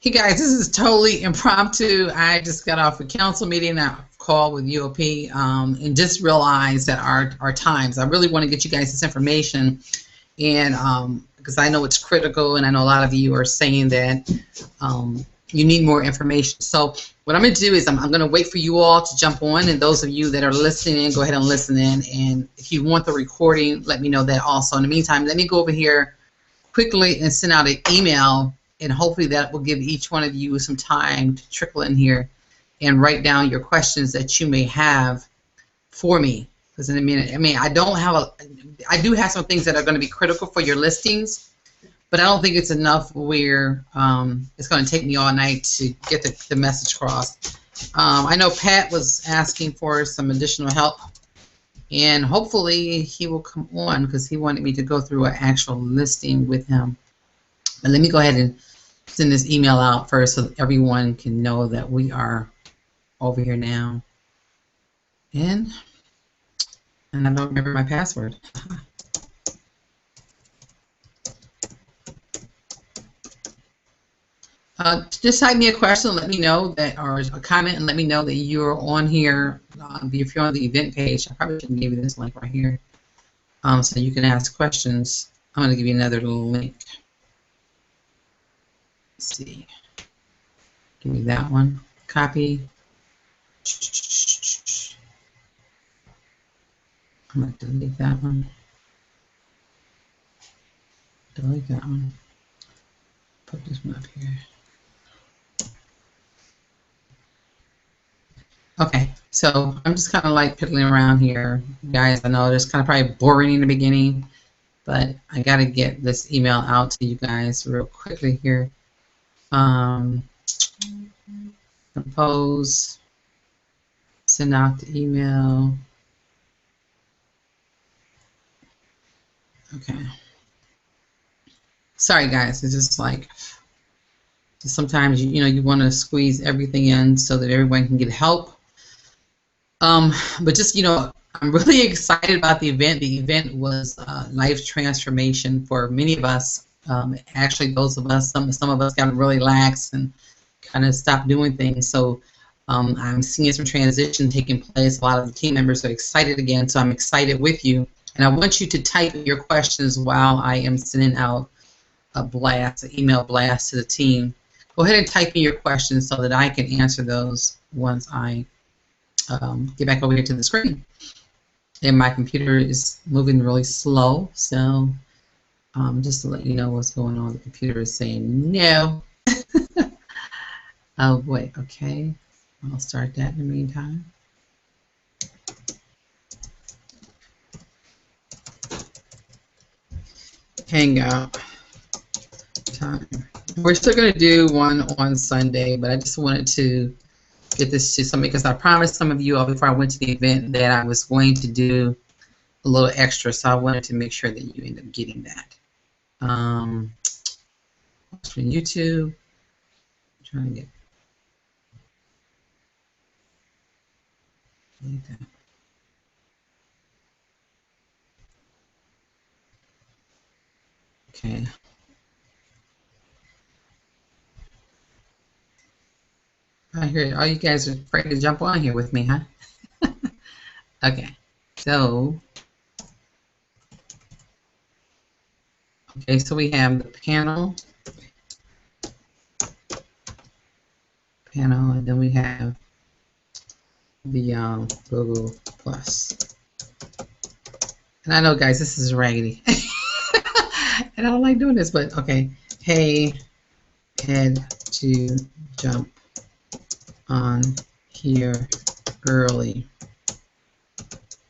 Hey guys, this is totally impromptu. I just got off a council meeting, a call with UOP, and just realized that our times. I really want to get you guys this information, and because I know it's critical, and I know a lot of you are saying that you need more information. So what I'm going to do is I'm going to wait for you all to jump on, and those of you that are listening in, go ahead and listen in. And if you want the recording, let me know that also. In the meantime, let me go over here quickly and send out an email, and hopefully that will give each one of you some time to trickle in here and write down your questions that you may have for me. Because in a minute, I mean, I do have some things that are going to be critical for your listings, but I don't think it's enough where it's going to take me all night to get the message across. I know Pat was asking for some additional help, and hopefully he will come on because he wanted me to go through an actual listing with him. But let me go ahead and send this email out first so that everyone can know that we are over here now. And I don't remember my password. Just type me a question, let me know that, or a comment, and let me know that you're on here. If you're on the event page, I probably should give you this link right here, so you can ask questions. I'm going to give you another little link. Let's see. Give me that one. Copy. I'm going to delete that one. Delete that one. Put this one up here. Okay, so I'm just kind of like piddling around here. Guys, I know it's kind of probably boring in the beginning, but I got to get this email out to you guys real quickly here. Compose, send out the email. Okay. Sorry guys, it's just like sometimes you want to squeeze everything in so that everyone can get help. But just I'm really excited about the event. The event was life transformation for many of us. Actually, those of us, some of us got really lax and kind of stopped doing things. So I'm seeing some transition taking place. A lot of the team members are excited again, so I'm excited with you. And I want you to type your questions while I am sending out a blast, an email blast to the team. Go ahead and type in your questions so that I can answer those once I get back over here to the screen. And my computer is moving really slow, so just to let you know what's going on, the computer is saying no. Oh, wait, okay. I'll start that in the meantime. Hangout time. We're still going to do one on Sunday, but I just wanted to get this to somebody because I promised some of you all before I went to the event that I was going to do a little extra, so I wanted to make sure that you end up getting that. For YouTube, I'm trying to get that. Okay. I hear all you guys are afraid to jump on here with me, huh? Okay, so we have the panel, and then we have the Google Plus. And I know, guys, this is raggedy, and I don't like doing this, but okay. Hey, had to jump on here early.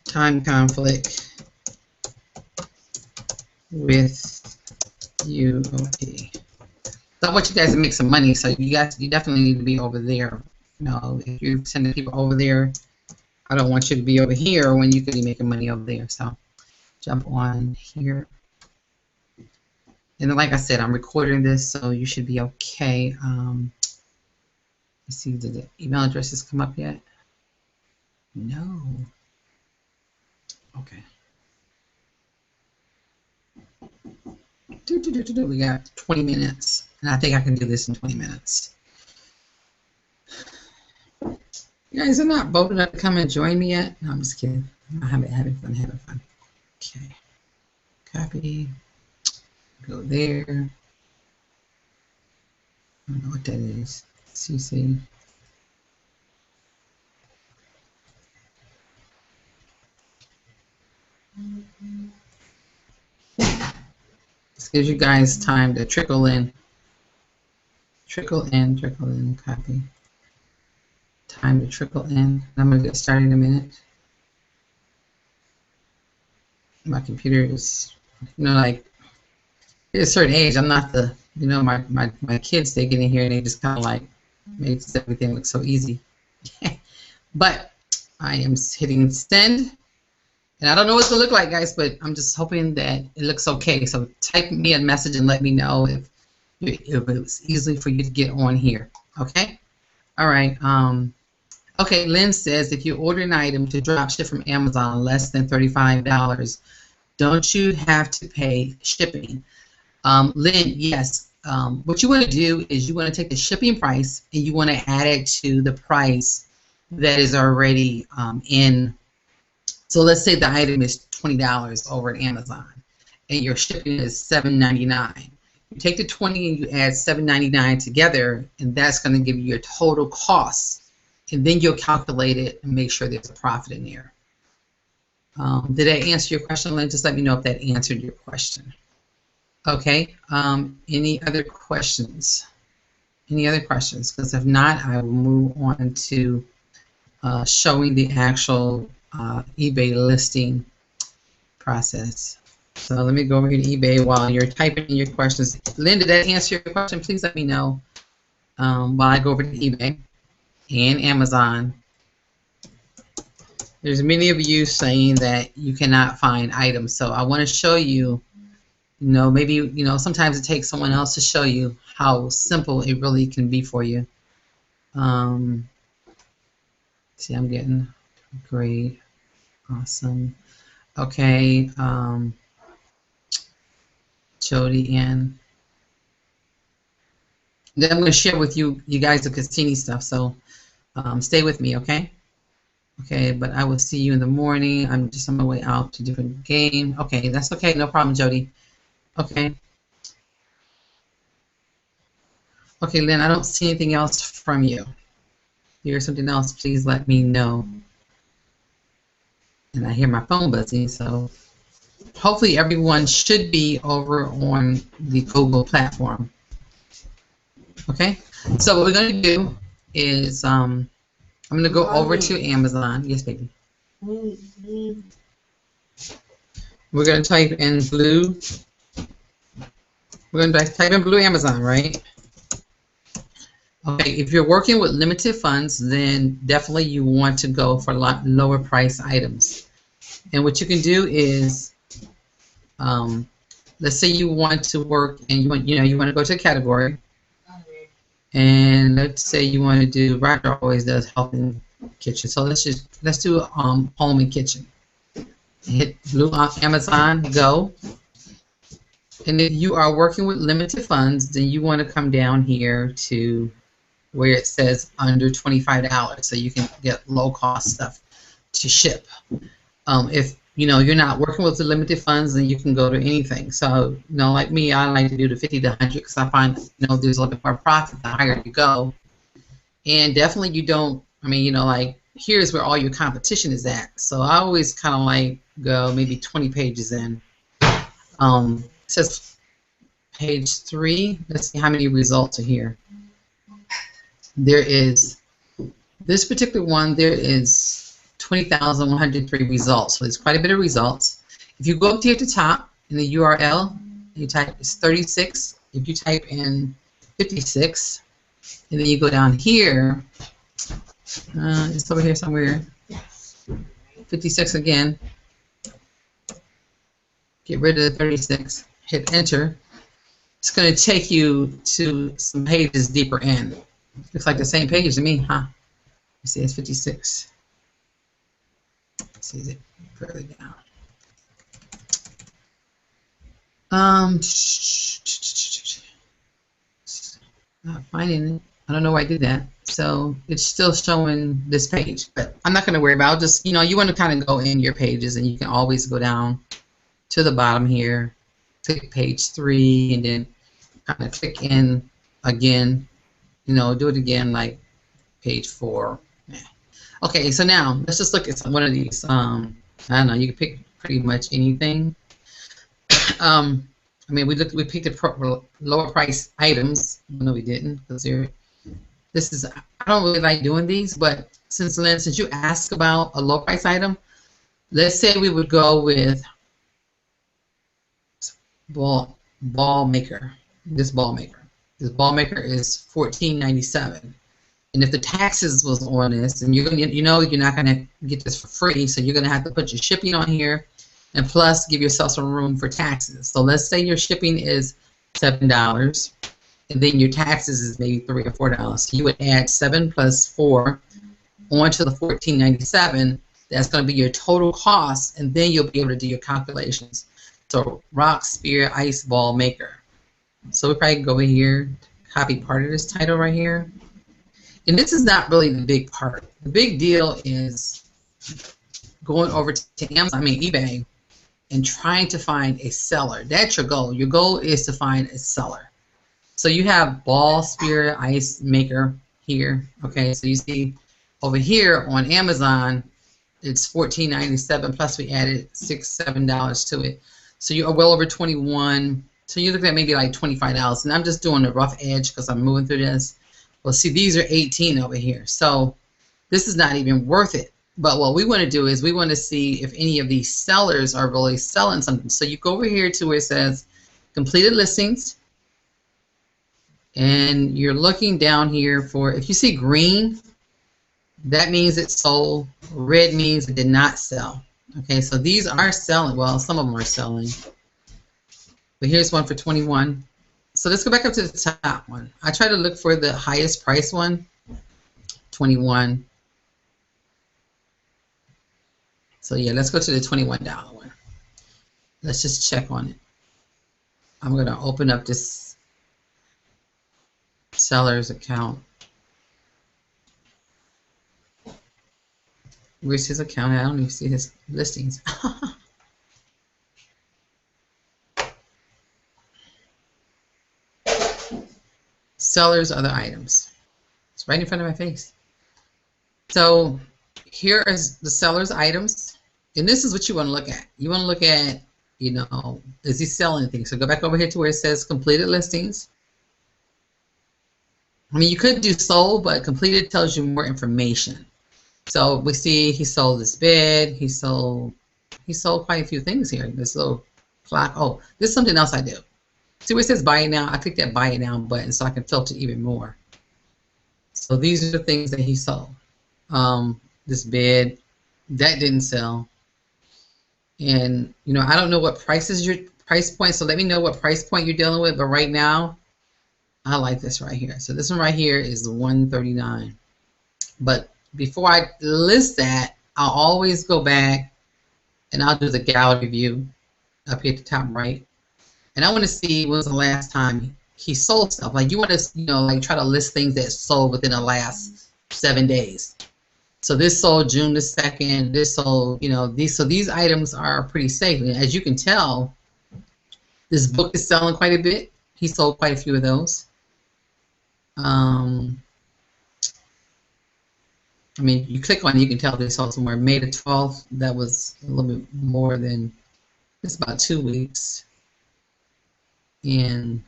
Time conflict with UOP. So I want you guys to make some money, so you definitely need to be over there. If you're sending people over there, I don't want you to be over here when you could be making money over there. So jump on here. And then, like I said, I'm recording this, so you should be okay. Let's see, did the email addresses come up yet? No. Okay. We got 20 minutes, and I think I can do this in 20 minutes. You guys are not bold enough to come and join me yet? No, I'm just kidding. I'm having fun. Okay. Copy. Go there. I don't know what that is. CC. This gives you guys time to trickle in. Trickle in, copy. Time to trickle in. I'm going to get started in a minute. My computer is, you know, like, at a certain age, I'm not the, you know, my kids, they get in here and they just kind of like makes everything look so easy. But I am hitting send. And I don't know what it's going to look like, guys, but I'm just hoping that it looks okay. So type me a message and let me know if it was easy for you to get on here. Okay? All right. Okay, Lynn says, if you order an item to drop ship from Amazon less than $35, don't you have to pay shipping? Lynn, yes. What you want to do is you want to take the shipping price and you want to add it to the price that is already in. So let's say the item is $20 over at Amazon and your shipping is $7.99. You take the 20 and you add $7.99 together, and that's going to give you your total cost. And then you'll calculate it and make sure there's a profit in there. Did I answer your question, Lynn? Just let me know if that answered your question. Okay. Any other questions? Any other questions? Because if not, I will move on to showing the actual eBay listing process. So let me go over here to eBay while you're typing in your questions. Lynn, did that answer your question? Please let me know while I go over to eBay and Amazon. There's many of you saying that you cannot find items. So I want to show you, you know, maybe, you know, sometimes it takes someone else to show you how simple it really can be for you. See, I'm getting great. Awesome. Okay. Jody Ann. Then I'm going to share with you guys the Cassini stuff. So stay with me, okay? Okay, but I will see you in the morning. I'm just on my way out to a different game. Okay, that's okay. No problem, Jody. Okay. Okay, Lynn, I don't see anything else from you. If there's something else, please let me know. And I hear my phone buzzing, so hopefully everyone should be over on the Google platform. Okay, so what we're going to do is I'm going to go over to Amazon. Yes, baby. We're going to type in blue. We're going to type in blue Amazon, right? Okay, if you're working with limited funds, then definitely you want to go for a lot lower price items. And what you can do is, let's say you want to work and you want to go to a category, and let's say you want to do, Roger always does health and kitchen. So let's do home and kitchen. Hit blue on Amazon, go. And if you are working with limited funds, then you want to come down here to where it says under $25, so you can get low cost stuff to ship. If you're not working with the limited funds, then you can go to anything. So like me, I like to do the 50 to 100 because I find there's a little bit more profit the higher you go. And definitely you don't. Like here's where all your competition is at. So I always kind of like go maybe 20 pages in. It says page 3. Let's see how many results are here. There is this particular one. There is 20,103 results. So there's quite a bit of results. If you go up here at the top in the URL, you type it's 36. If you type in 56, and then you go down here, it's over here somewhere. 56 again. Get rid of the 36. Hit enter. It's going to take you to some pages deeper in. Looks like the same page to me, huh? You see, it's 56. Let's see, is it further down? Um, not finding it. I don't know why I did that. So it's still showing this page, but I'm not going to worry about it. I'll just, you know, you want to kind of go in your pages, and you can always go down to the bottom here, click page 3, and then kind of click in again, you know, do it again like page 4. Yeah. Okay, so now let's just look at one of these. I don't know, you can pick pretty much anything. I mean, we picked the lower price items. No, we didn't, because this is, I don't really like doing these, but since Lynn, since you asked about a low price item, let's say we would go with ball maker. This ball maker. This ball maker is $14.97. And if the taxes was on this, and you're gonna, you know, you're not gonna get this for free, so you're gonna have to put your shipping on here, and plus give yourself some room for taxes. So let's say your shipping is $7, and then your taxes is maybe $3 or $4. So you would add 7 plus 4 onto the $14.97. That's going to be your total cost, and then you'll be able to do your calculations. So rock, spear, ice ball maker. So we probably go over here, copy part of this title right here. And this is not really the big part. The big deal is going over to Amazon, eBay, and trying to find a seller. That's your goal. Your goal is to find a seller. So you have ball, spear, ice maker here. Okay, so you see over here on Amazon, it's $14.97, plus we added $7 to it. So you're well over 21. So you're looking at maybe like $25. And I'm just doing a rough edge because I'm moving through this. Well, see, these are 18 over here. So this is not even worth it. But what we want to do is we want to see if any of these sellers are really selling something. So you go over here to where it says completed listings. And you're looking down here for, if you see green, that means it sold. Red means it did not sell. Okay, so these are selling. Well, some of them are selling. But here's one for 21. So let's go back up to the top one. I try to look for the highest price one, 21. So yeah, let's go to the $21 one. Let's just check on it. I'm going to open up this seller's account. Where's his account? I don't even see his listings. Sellers, other items. It's right in front of my face. So here is the seller's items. And this is what you want to look at. You want to look at, you know, is he selling anything? So go back over here to where it says completed listings. I mean, you could do sold, but completed tells you more information. So we see he sold this bed. He sold quite a few things here. This little clock. Oh, this is something else I do. See where it says buy it now? I click that buy it now button so I can filter even more. So these are the things that he sold. This bed, that didn't sell. And, you know, I don't know what price is your price point, so let me know what price point you're dealing with. But right now, I like this right here. So this one right here is $139. But before I list that, I'll always go back and I'll do the gallery view up here at the top right. And I want to see when was the last time he sold stuff. Like you want to, you know, like try to list things that sold within the last 7 days. So this sold June the 2nd. This sold, you know, these items are pretty safe. And as you can tell, this book is selling quite a bit. He sold quite a few of those. I mean, you click on it, you can tell they sold somewhere. May the 12th, that was a little bit more than, it's about 2 weeks. And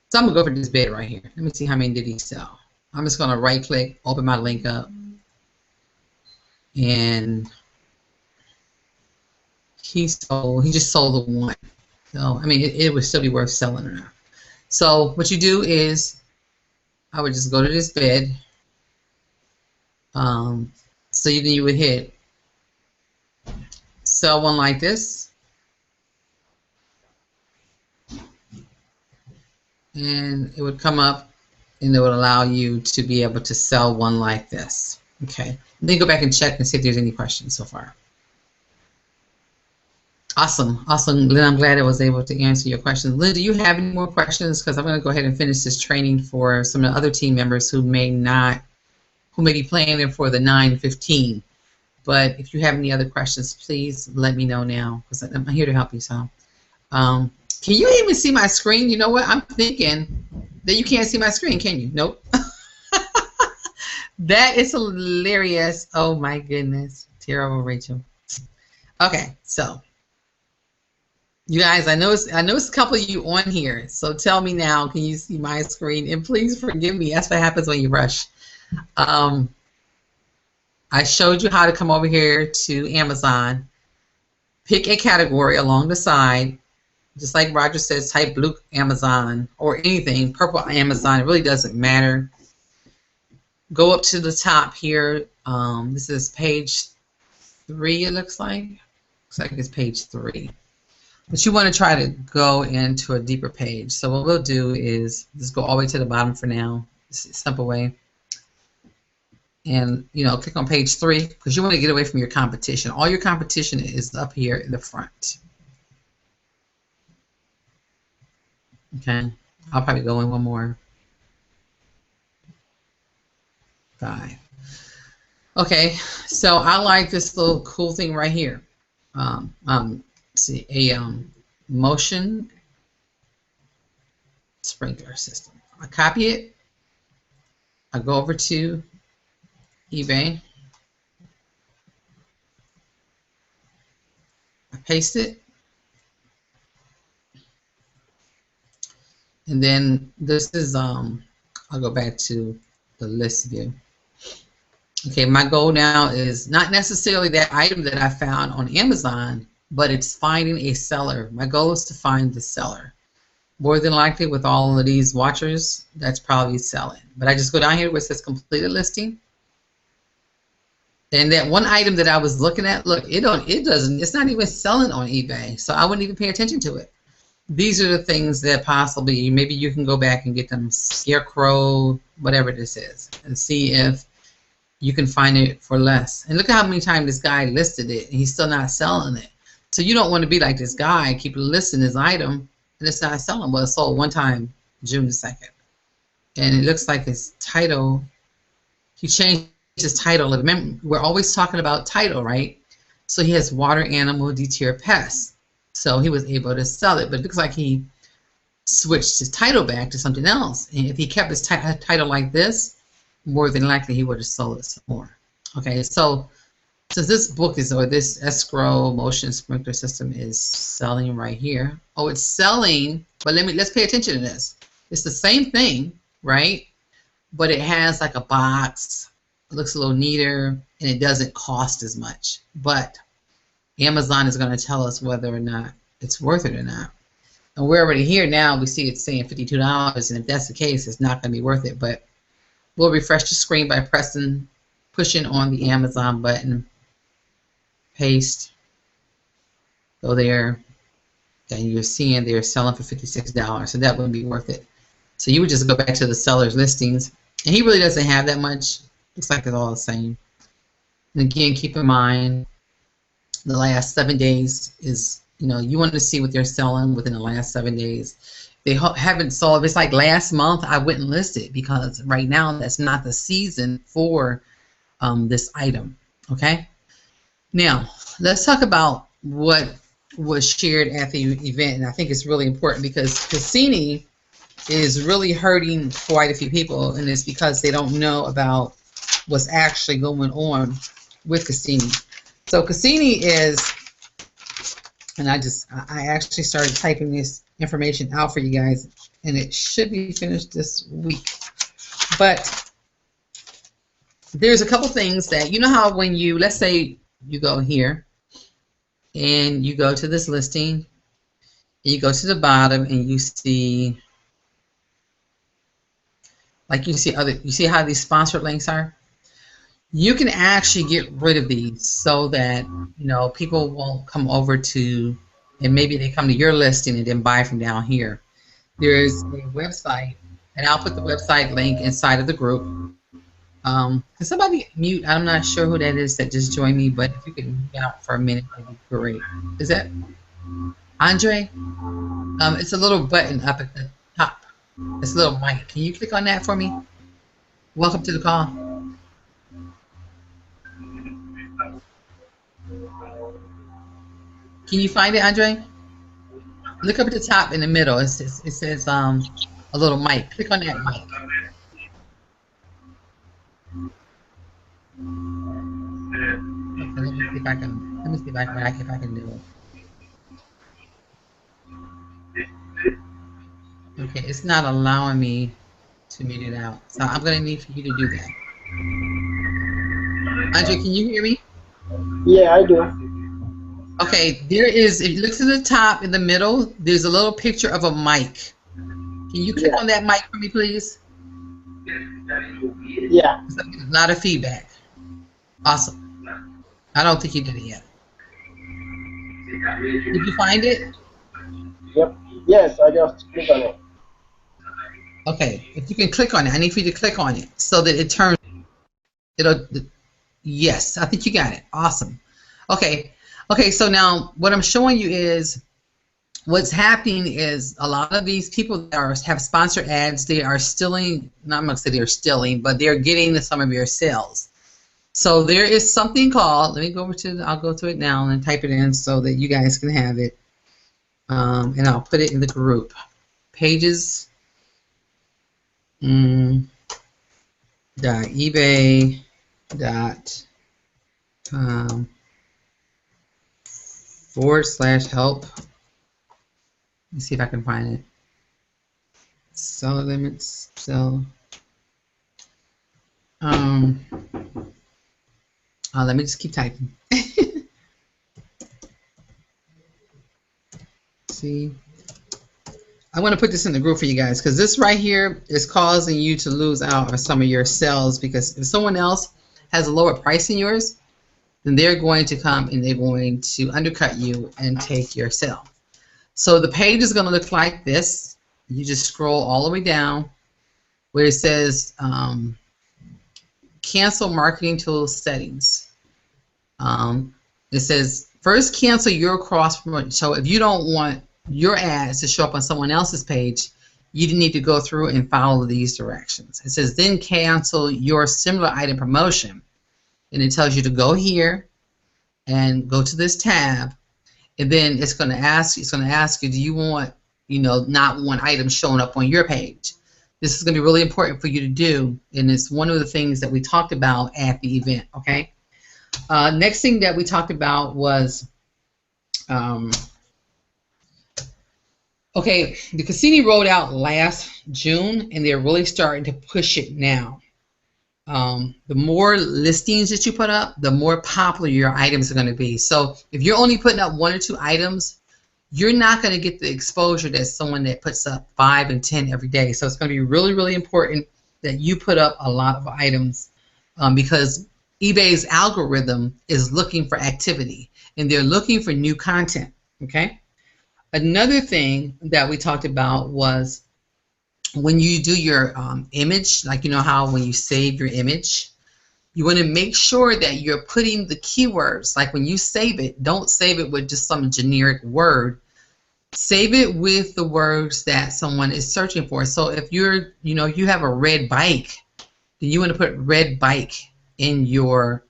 so I'm going to go for this bed right here. Let me see how many did he sell. I'm just going to right click, open my link up. And he just sold the one. So, I mean, it would still be worth selling or not. So what you do is, I would just go to this bed. So then you would hit sell one like this. And it would come up and it would allow you to be able to sell one like this. Okay. And then go back and check and see if there's any questions so far. Awesome, awesome, Lynn. I'm glad I was able to answer your questions. Lynn, do you have any more questions? Because I'm going to go ahead and finish this training for some of the other team members who may not, who may be planning for the 9:15. But if you have any other questions, please let me know now, because I'm here to help you. So, can you even see my screen? You know what? I'm thinking that you can't see my screen, can you? Nope. That is hilarious. Oh my goodness. Terrible, Rachel. Okay, so you guys, I know it's a couple of you on here. So tell me now, can you see my screen? And please forgive me. That's what happens when you rush. I showed you how to come over here to Amazon, pick a category along the side, just like Roger says, type blue Amazon or anything, purple Amazon, it really doesn't matter. Go up to the top here. This is page 3, it looks like. Looks like it's page 3. But you want to try to go into a deeper page. So what we'll do is just go all the way to the bottom for now. It's a simple way. And, you know, click on page 3 because you want to get away from your competition. All your competition is up here in the front. Okay. I'll probably go in one more. 5. Okay, so I like this little cool thing right here. See, a motion sprinkler system. I copy it. I go over to eBay. I paste it. And then this is I'll go back to the list view. Okay, my goal now is not necessarily that item that I found on Amazon, but it's finding a seller. My goal is to find the seller. More than likely with all of these watchers, that's probably selling. But I just go down here where it says completed listing. And that one item that I was looking at, look, it's not even selling on eBay. So I wouldn't even pay attention to it. These are the things that possibly, maybe you can go back and get them scarecrow, whatever this is, and see if you can find it for less. And look at how many times this guy listed it and he's still not selling it. So you don't want to be like this guy, keep listing his item and it's not selling. Well, it sold one time, June the 2nd. And it looks like his title, he changed his title. Remember, we're always talking about title, right? So he has water animal deter pest. So he was able to sell it, but it looks like he switched his title back to something else. And if he kept his title like this, more than likely he would have sold it some more. Okay, so since this book is, or this escrow motion sprinkler system is selling right here. Oh, it's selling, but let's pay attention to this. It's the same thing, right? But it has like a box. It looks a little neater, and it doesn't cost as much. But Amazon is going to tell us whether or not it's worth it or not. And we're already here now. We see it's saying $52, and if that's the case, it's not going to be worth it. But we'll refresh the screen by pushing on the Amazon button, paste, go there, and you're seeing they're selling for $56, so that wouldn't be worth it. So you would just go back to the seller's listings, and he really doesn't have that much. Looks like it's all the same. And again, keep in mind, the last 7 days is, you know, you want to see what they're selling within the last 7 days. They haven't sold. If it's like last month, I wouldn't list it because right now that's not the season for this item. Okay. Now let's talk about what was shared at the event, and I think it's really important because Cassini is really hurting quite a few people, and it's because they don't know about what's actually going on with Cassini. So Cassini is, and I actually started typing this information out for you guys, and it should be finished this week. But there's a couple things that, you know how when you, let's say you go here and you go to this listing, and you go to the bottom and you see, like you see how these sponsored links are? You can actually get rid of these so that, you know, people won't come over to, and maybe they come to your listing and then buy from down here. There's a website, and I'll put the website link inside of the group. Can somebody mute? I'm not sure who that is that just joined me, but if you could mute out for a minute, that'd be great. Is that? Andre, it's a little button up at the top. It's a little mic. Can you click on that for me? Welcome to the call. Can you find it, Andre? Look up at the top in the middle. It says a little mic. Click on that mic. Okay, let me see if I can. Let me see if I can do it. Okay, it's not allowing me to mute it out, so I'm gonna need for you to do that. Andre, can you hear me? Yeah, I do. Okay, there is. If you look to the top in the middle, there's a little picture of a mic. Can you click on that mic for me, please? Yeah. A lot of feedback. Awesome. I don't think you did it yet. Did you find it? Yep. Yes, I just click on it. Okay, if you can click on it, I need for you to click on it so that it turns. It'll. Yes, I think you got it. Awesome. Okay. Okay. So now what I'm showing you is what's happening is a lot of these people that have sponsored ads, they are stealing. Not much that they're stealing, but they're getting some of your sales. So there is something called. Let me go over to. I'll go to it now and type it in so that you guys can have it. And I'll put it in the group. Pages. eBay.com/help. Let me see if I can find it. Seller limits. Sell. Let me just keep typing. See. I want to put this in the group for you guys because this right here is causing you to lose out on some of your sales, because if someone else has a lower price than yours, then they're going to come and they're going to undercut you and take your sale. So the page is going to look like this. You just scroll all the way down where it says cancel marketing tools settings. It says first cancel your cross promotion. So if you don't want your ads to show up on someone else's page, you need to go through and follow these directions. It says then cancel your similar item promotion, and it tells you to go here and go to this tab, and then it's going to ask you, do you want, not one item showing up on your page? This is going to be really important for you to do, and it's one of the things that we talked about at the event. Okay. Next thing that we talked about was okay, the Cassini rolled out last June, and they're really starting to push it now. The more listings that you put up, the more popular your items are going to be. So if you're only putting up 1 or 2 items, you're not going to get the exposure that someone that puts up 5 and 10 every day. So it's going to be really, really important that you put up a lot of items because eBay's algorithm is looking for activity, and they're looking for new content. Okay. Another thing that we talked about was when you do your image, like how when you save your image, you want to make sure that you're putting the keywords. Like when you save it, don't save it with just some generic word. Save it with the words that someone is searching for. So if you're, you have a red bike, then you want to put red bike in your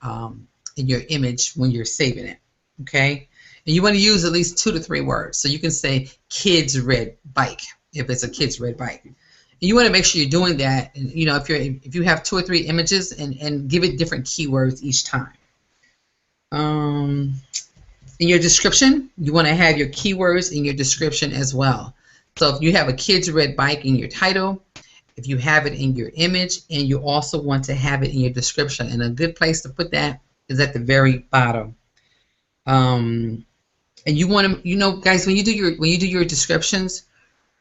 image when you're saving it. Okay. And you want to use at least 2 to 3 words. So you can say kids red bike if it's a kids red bike. And you want to make sure you're doing that. And, if you have 2 or 3 images and give it different keywords each time. In your description, you want to have your keywords in your description as well. So if you have a kids red bike in your title, if you have it in your image, and you also want to have it in your description. And a good place to put that is at the very bottom. And you want to, guys, when you do your descriptions,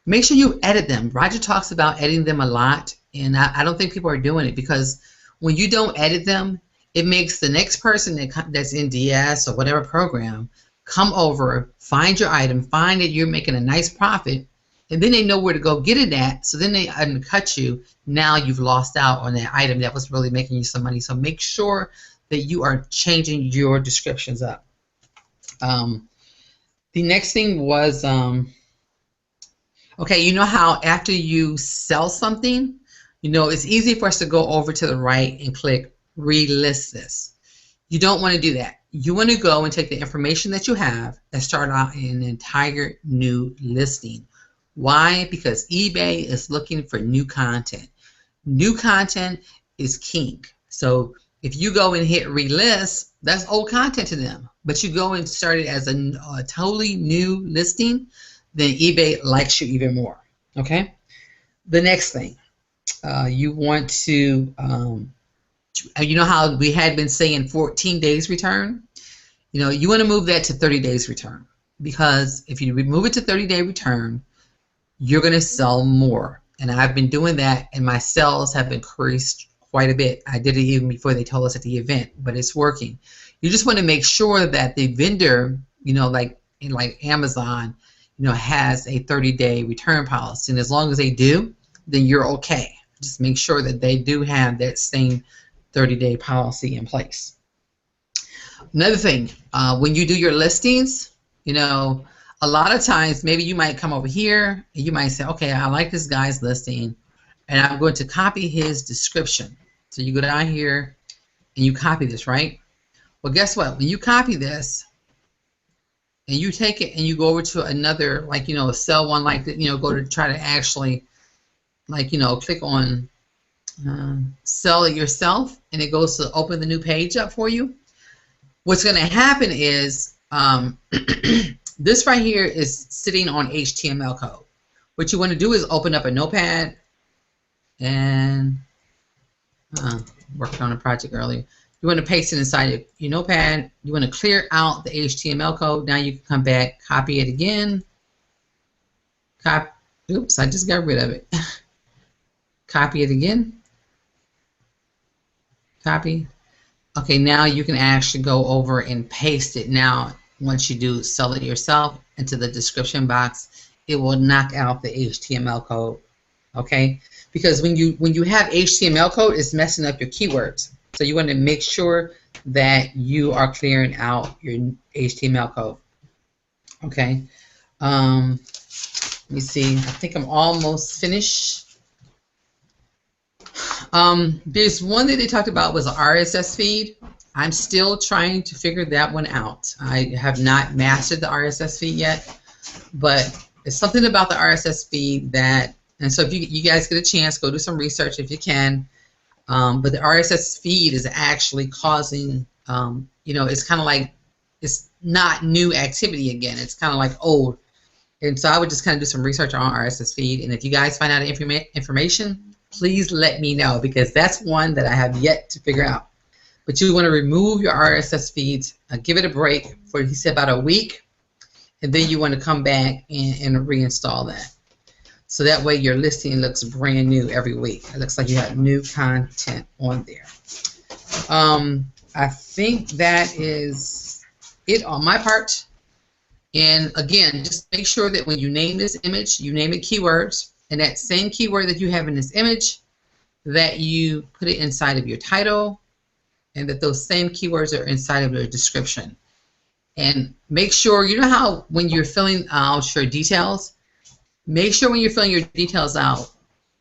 make sure you edit them. Roger talks about editing them a lot, and I don't think people are doing it, because when you don't edit them, it makes the next person that's in DS or whatever program come over, find your item, find that you're making a nice profit, and then they know where to go get it at. So then they undercut you. Now you've lost out on that item that was really making you some money. So make sure that you are changing your descriptions up. The next thing was, okay, you know how after you sell something, it's easy for us to go over to the right and click relist this. You don't want to do that. You want to go and take the information that you have and start out an entire new listing. Why? Because eBay is looking for new content. New content is king. So if you go and hit relist, that's old content to them. But you go and start it as a totally new listing, then eBay likes you even more. Okay? The next thing, you want to, you know how we had been saying 14 days return? You want to move that to 30 days return. Because if you move it to 30-day return, you're going to sell more. And I've been doing that, and my sales have increased quite a bit. I did it even before they told us at the event, but it's working. You just want to make sure that the vendor, like Amazon, has a 30-day return policy. And as long as they do, then you're okay. Just make sure that they do have that same 30-day policy in place. Another thing, when you do your listings, a lot of times maybe you might come over here and you might say, okay, I like this guy's listing and I'm going to copy his description. So you go down here and you copy this, right? Well, guess what? When you copy this and you take it and you go over to another, like, sell one like that, go to try to actually, like, click on sell it yourself, and it goes to open the new page up for you. What's going to happen is this right here is sitting on HTML code. What you want to do is open up a notepad and worked on a project earlier. You want to paste it inside your notepad. You want to clear out the HTML code. Now you can come back, copy it again. Oops, I just got rid of it. Copy it again. Copy. Okay, now you can actually go over and paste it. Now, once you do sell it yourself into the description box, it will knock out the HTML code. Okay, because when you have HTML code, it's messing up your keywords. So you want to make sure that you are clearing out your HTML code. Okay. Let me see. I think I'm almost finished. There's one that they talked about was an RSS feed. I'm still trying to figure that one out. I have not mastered the RSS feed yet, but it's something about the RSS feed that, and so if you guys get a chance, go do some research if you can. But the RSS feed is actually causing, it's kind of like, it's not new activity again. It's kind of like old. And so I would just kind of do some research on RSS feed. And if you guys find out information, please let me know, because that's one that I have yet to figure out. But you want to remove your RSS feeds, give it a break for, he said, about a week, and then you want to come back and reinstall that. So that way your listing looks brand new every week. It looks like you have new content on there. I think that is it on my part. And again, just make sure that when you name this image, you name it keywords, and that same keyword that you have in this image, that you put it inside of your title, and that those same keywords are inside of your description. And make sure, you know how when you're filling out your details, make sure when you're filling your details out,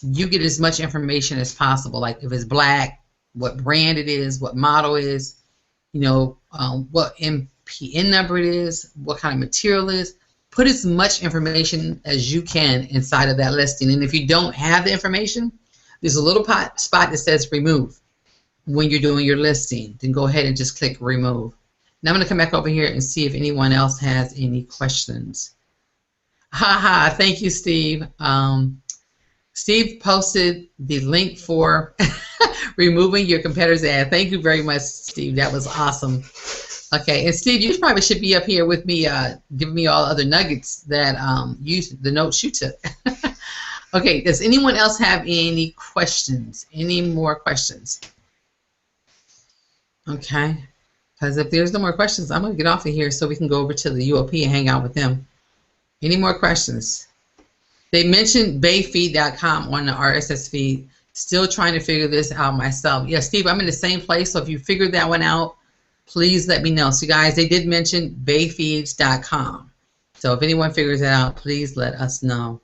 you get as much information as possible. Like if it's black, what brand it is, what model is, what MPN number it is, what kind of material it is. Put as much information as you can inside of that listing. And if you don't have the information, there's a little spot that says remove when you're doing your listing. Then go ahead and just click remove. Now I'm going to come back over here and see if anyone else has any questions. Haha, thank you, Steve. Steve posted the link for removing your competitor's ad. Thank you very much, Steve. That was awesome. Okay, and Steve, you probably should be up here with me, giving me all other nuggets that the notes you took. Okay, does anyone else have any questions? Any more questions? Okay, because if there's no more questions, I'm going to get off of here so we can go over to the UOP and hang out with them. Any more questions? They mentioned bayfeed.com on the RSS feed. Still trying to figure this out myself. Yeah, Steve, I'm in the same place, so if you figured that one out, please let me know. So guys, they did mention bayfeeds.com. So if anyone figures it out, please let us know.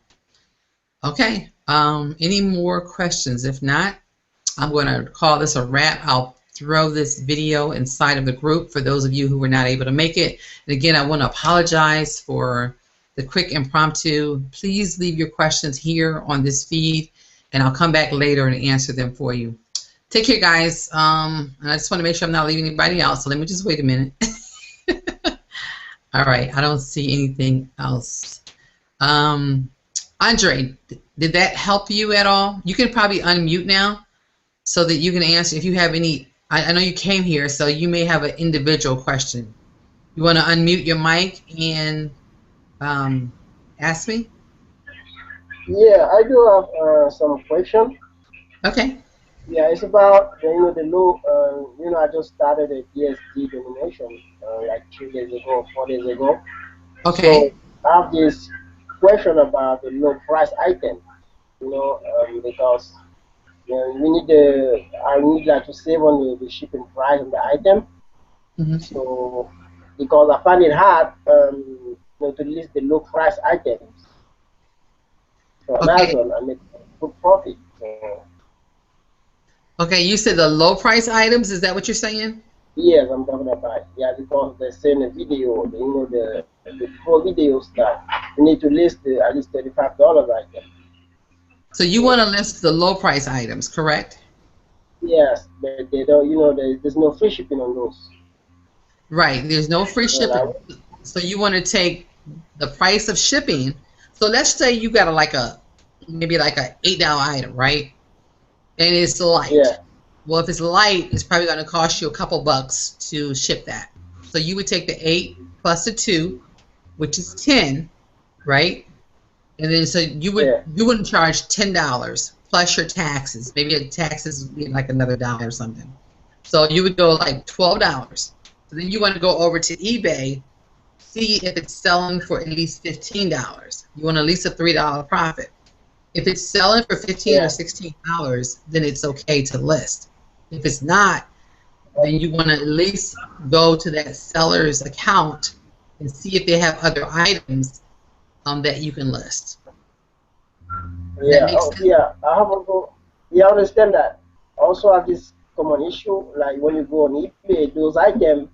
Okay. Any more questions? If not, I'm going to call this a wrap. I'll throw this video inside of the group for those of you who were not able to make it. And again, I want to apologize for the quick impromptu. Please leave your questions here on this feed, and I'll come back later and answer them for you. Take care, guys. And I just want to make sure I'm not leaving anybody out, so let me just wait a minute. All right, I don't see anything else. Andre, did that help you at all? You can probably unmute now so that you can answer if you have any. I know you came here, so you may have an individual question. You want to unmute your mic and ask me? Yeah, I do have some question. Okay. Yeah, it's about the low. I just started a DSD domination like 3 days ago, 4 days ago. Okay. So I have this question about the low price item. Because we need I need like to save on the shipping price of the item. Mm-hmm. So because I find it hard to list the low price items. So Amazon, I make good profit. So, okay, you said the low price items. Is that what you're saying? yes, I'm talking about. Yeah, because they say in the video, the pro videos that you need to list at least $35 item. So you want to list the low price items, correct? Yes, but they don't. There's no free shipping on those. Right. There's no free So, shipping. So you want to take the price of shipping. So let's say you got maybe like a $8 item, right? And it's light. yeah. Well, if it's light, it's probably going to cost you a couple bucks to ship that. So you would take the 8 plus the 2, which is 10, right? And then so you wouldn't charge $10 plus your taxes. Maybe your taxes would be like another dollar or something. So you would go like $12. So then you want to go over to eBay, see if it's selling for at least $15. You want at least a $3 profit. If it's selling for $15 or $16, then it's okay to list. If it's not, then you want to at least go to that seller's account and see if they have other items that you can list. Yeah. Yeah. I have also. Yeah, I understand that. Also have this common issue, like when you go on eBay, those items,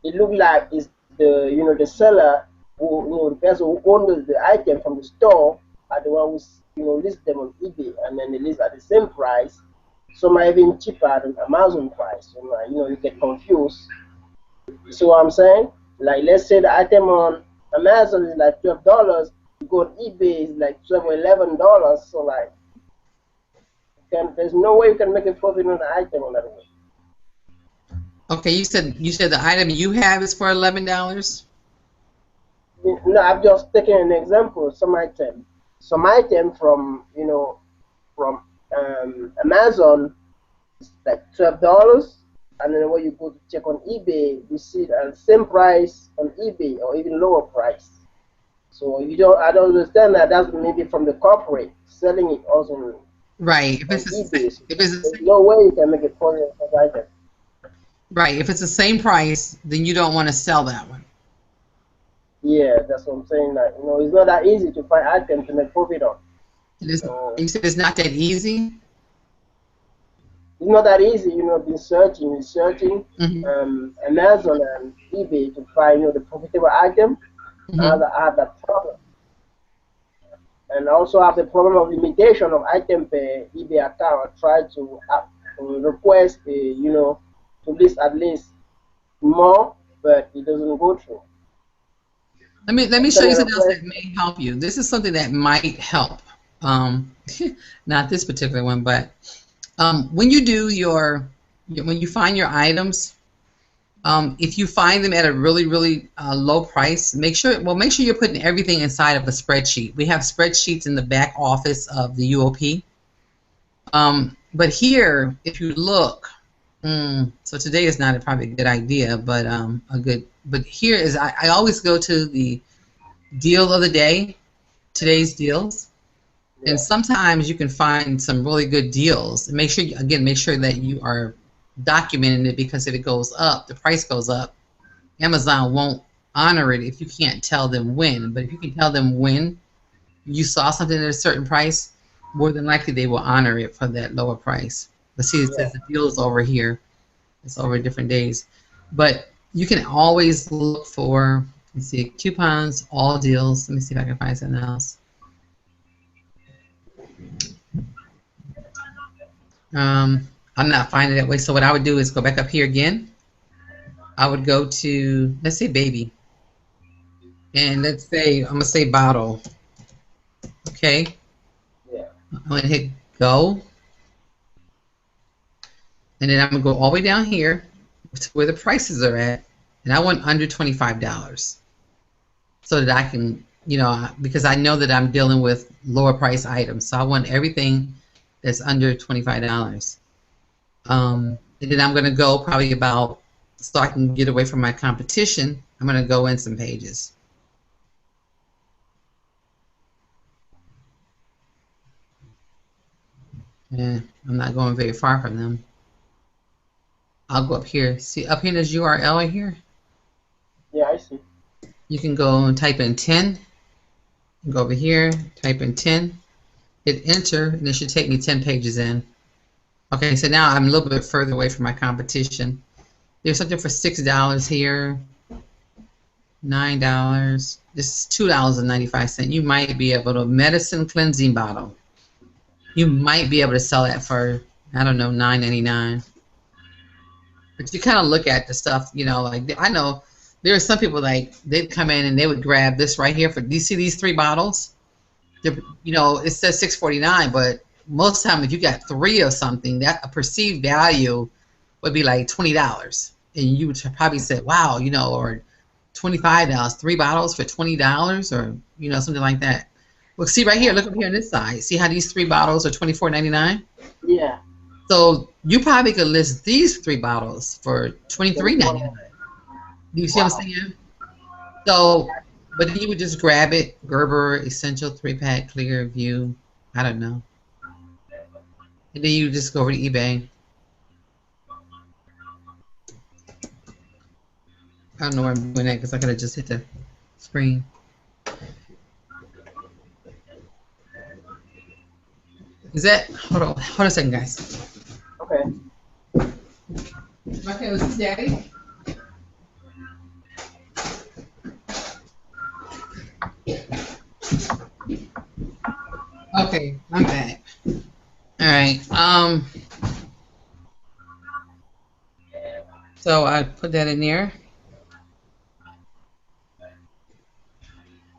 it look like it's the seller who the person who owns the item from the store are the one who list them on eBay, and then they list at the same price. Some are even cheaper than Amazon price. You get confused. See what I'm saying? Like let's say the item on Amazon is like $12. You go on eBay is like $12 or $11. So like, there's no way you can make a profit on the item on that way. Okay, you said the item you have is for $11. No, I'm just taking an example. Some item from from Amazon is like $12, and then when you go to check on eBay, you see the same price on eBay or even lower price. So I don't understand that. That's maybe from the corporate selling it also. Right. There's no way you can make a profit on that item. Right. If it's the same price, then you don't want to sell that one. Yeah, that's what I'm saying. That it's not that easy to find items to make profit on. You said it's not that easy. It's not that easy, been researching Amazon and eBay to find the profitable item. I have that problem, and also have the problem of limitation of item per eBay account. I try to request to list at least more, but it doesn't go through. Let me show you something else that may help you. This is something that might help. Not this particular one, but when you do when you find your items, if you find them at a really low price, make sure you're putting everything inside of a spreadsheet. We have spreadsheets in the back office of the UOP. But here, if you look, so today is not probably a good idea, but But here is I always go to the deal of the day, today's deals. And sometimes you can find some really good deals. Make sure that you are documenting it, because if it goes up, the price goes up, Amazon won't honor it if you can't tell them when. But if you can tell them when you saw something at a certain price, more than likely they will honor it for that lower price. But see, it says the deal is over here. It's over different days. But you can always look for, let's see, coupons, all deals. Let me see if I can find something else. I'm not finding it that way. So what I would do is go back up here again. I would go to, let's say baby. And let's say, I'm going to say bottle. Okay. Yeah. I'm going to hit go. And then I'm going to go all the way down here to where the prices are at. And I want under $25. So that I can, you know, because I know that I'm dealing with lower price items. So I want everything that's under $25. And then I'm going to go probably about, so I can get away from my competition, I'm going to go in some pages. And I'm not going very far from them. I'll go up here. See, up here there's URL right here. Yeah, I see. You can go and type in 10. Go over here, type in 10. Hit enter, and it should take me 10 pages in. Okay, so now I'm a little bit further away from my competition. There's something for $6 here, $9. This is $2.95. You might be able to, medicine cleansing bottle. You might be able to sell that for, I don't know, $9.99. But you kind of look at the stuff, you know, like I know there are some people like they'd come in and they would grab this right here for. Do you see these 3 bottles? They're, you know, it says $6.49, but most of the time if you got 3 of something, that a perceived value would be like $20, and you would probably say, wow, you know, or $25, 3 bottles for $20, or you know, something like that. Well, see right here, look up here on this side. See how these 3 bottles are $24.99? Yeah. So you probably could list these 3 bottles for $23.99. Do you see what I'm saying? So, but then you would just grab it, Gerber Essential 3-pack Clear View, I don't know. And then you just go over to eBay. I don't know where I'm doing that because I could have just hit the screen. Is that, hold on a second, guys. Okay. Okay, was this Daddy? Okay, I'm back. All right. So I put that in there.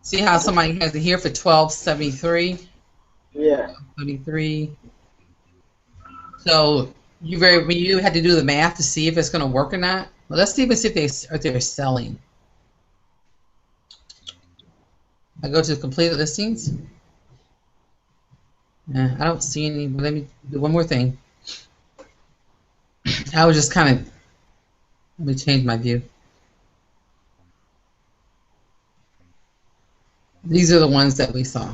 See how somebody has it here for $12.73. Yeah. 33. So when you had to do the math to see if it's going to work or not. Well, let's even see if they're selling. I go to completed listings. I don't see any, but let me do one more thing. I was just kind of, let me change my view. These are the ones that we saw.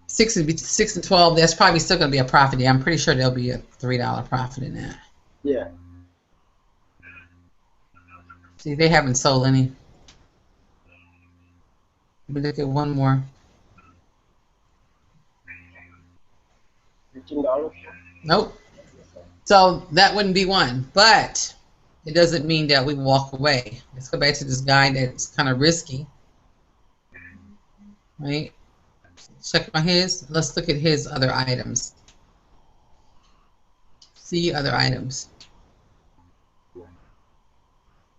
6 and 12, that's probably still going to be a profit. Yeah, I'm pretty sure there'll be a $3 profit in that. Yeah. See, they haven't sold any. Let me look at one more. $15. Nope. So that wouldn't be one, but it doesn't mean that we walk away. Let's go back to this guy that's kind of risky. Right? Check on his. Let's look at his other items. See other items.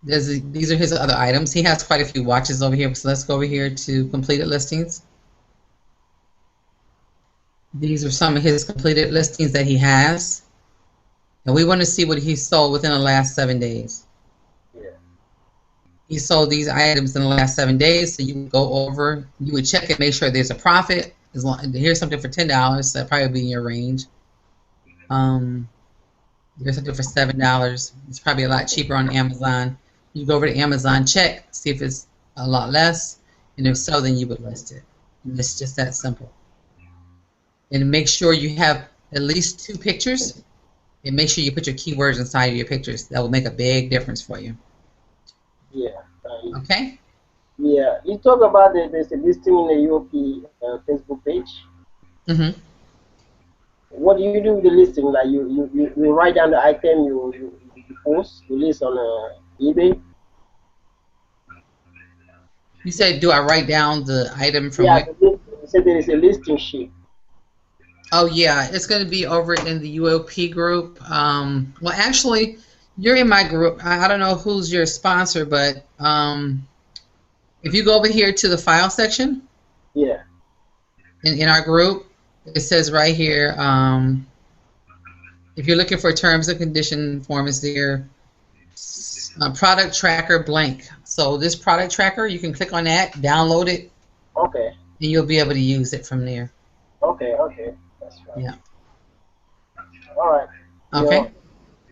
These are his other items. He has quite a few watches over here. So let's go over here to completed listings. These are some of his completed listings that he has. And we want to see what he sold within the last 7 days. Yeah. He sold these items in the last 7 days. So you would go over, you would check it, make sure there's a profit. As long, here's something for $10. So that'd probably be in your range. There's something for $7. It's probably a lot cheaper on Amazon. You go over to Amazon, check, see if it's a lot less. And if so, then you would list it. And it's just that simple. And make sure you have at least 2 pictures. And make sure you put your keywords inside of your pictures. That will make a big difference for you. Yeah. Okay. Yeah. You talk about there's a listing in the UOP Facebook page. Mm-hmm. What do you do with the listing? Like you write down the item you post, you list on eBay. You said, do I write down the item from Yeah, where? you said there is a listing sheet. Oh yeah, it's going to be over in the UOP group. Well, actually, you're in my group. I don't know who's your sponsor, but if you go over here to the file section Yeah. in our group, it says right here. If you're looking for terms and condition form is there. Product tracker blank. So this product tracker, you can click on that, download it, Okay. and you'll be able to use it from there. Okay. Okay. That's fine. Yeah. All right. Yeah. Okay.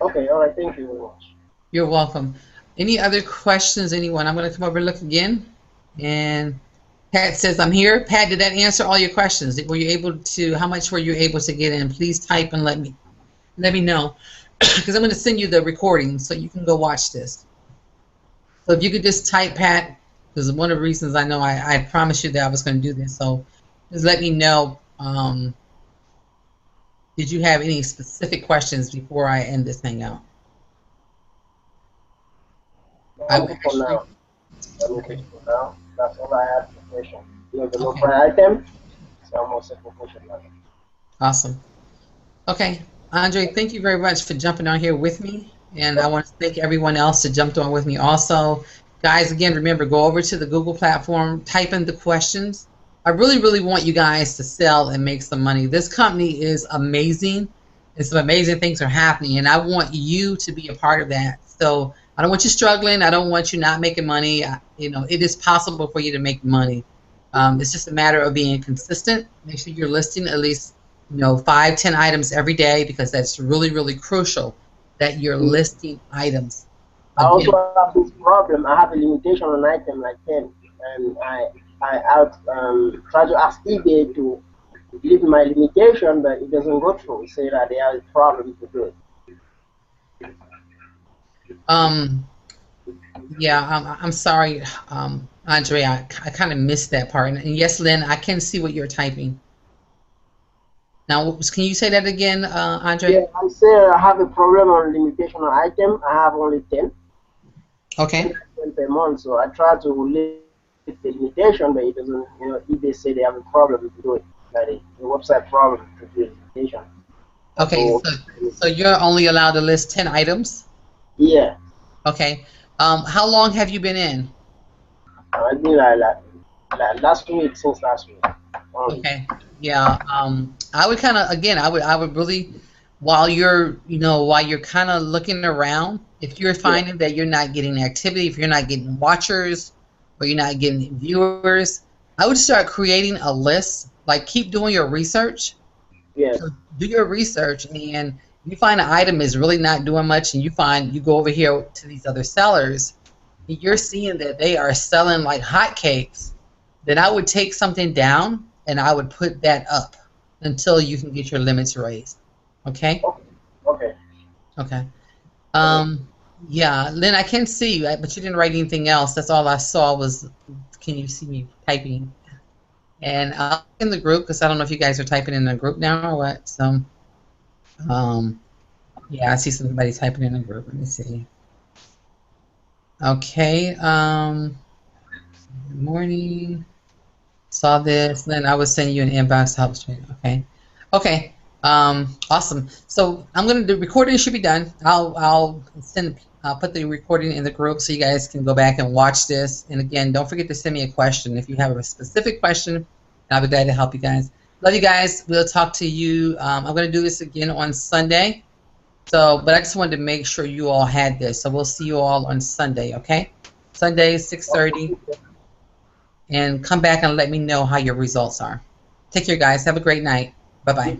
Okay. All right. Thank you very much. You're welcome. Any other questions, anyone? I'm going to come over and look again. And Pat says, I'm here. Pat, did that answer all your questions? Were you able to, how much were you able to get in? Please type and let me know. Because I'm going to send you the recording so you can go watch this. So if you could just type, Pat, because one of the reasons I know I promised you that I was going to do this. So just let me know. Did you have any specific questions before I end this hangout? I'm okay for now. I'm okay Okay. for now. That's all I had for question. You know, the no Okay. price item. So I'm all set for question now. Awesome. Okay, Andre, thank you very much for jumping on here with me. And I want to thank everyone else that jumped on with me also. Guys, again, remember, go over to the Google platform, type in the questions. I really, really want you guys to sell and make some money. This company is amazing, and some amazing things are happening, and I want you to be a part of that. So I don't want you struggling. I don't want you not making money. You know, it is possible for you to make money. It's just a matter of being consistent. Make sure you're listing at least 5-10 items every day, because that's really, really crucial that you're listing items. I also Again, have this problem. I have a limitation on item like 10, and I out try to ask eBay to leave my limitation, but it doesn't go through. It say that they have a problem to do it. um, yeah, I'm sorry, Andre, I kind of missed that part. And yes, Lynn, I can see what you're typing. Now, can you say that again, Yeah, Andre? I say I have a problem on limitation on item. I have only 10, Okay. 10 per month, so I try to lift the limitation, but it doesn't. You know, if they say they have a problem to do it, like the website problem to do the limitation. Okay, So so you're only allowed to list 10 items? yeah, Okay. How long have you been in? I think like last week, since last week. Okay. Yeah. I would kind of, again, I would really, while you're kind of looking around, if you're Yeah, finding that you're not getting activity, if you're not getting watchers or you're not getting viewers, I would start creating a list. Like, keep doing your research. yes, So do your research, and you find an item is really not doing much, and you go over here to these other sellers, and you're seeing that they are selling like hotcakes, then I would take something down and I would put that up until you can get your limits raised. Okay? okay, okay. Okay. Okay. Yeah, Lynn, I can see you, but you didn't write anything else. That's all I saw was, can you see me typing? And I'll in the group, because I don't know if you guys are typing in the group now or what. So, um, yeah, I see somebody typing in the group. Let me see. Okay. Good morning. Saw this. Then I will send you an inbox help stream. Okay. Okay. Awesome. So I'm gonna the recording should be done. I'll put the recording in the group so you guys can go back and watch this. And again, don't forget to send me a question if you have a specific question. I'll be glad to help you guys. Love you guys. We'll talk to you. I'm gonna do this again on Sunday. So, but I just wanted to make sure you all had this. So we'll see you all on Sunday. Okay. Sunday 6:30. And come back and let me know how your results are. Take care, guys. Have a great night. Bye-bye.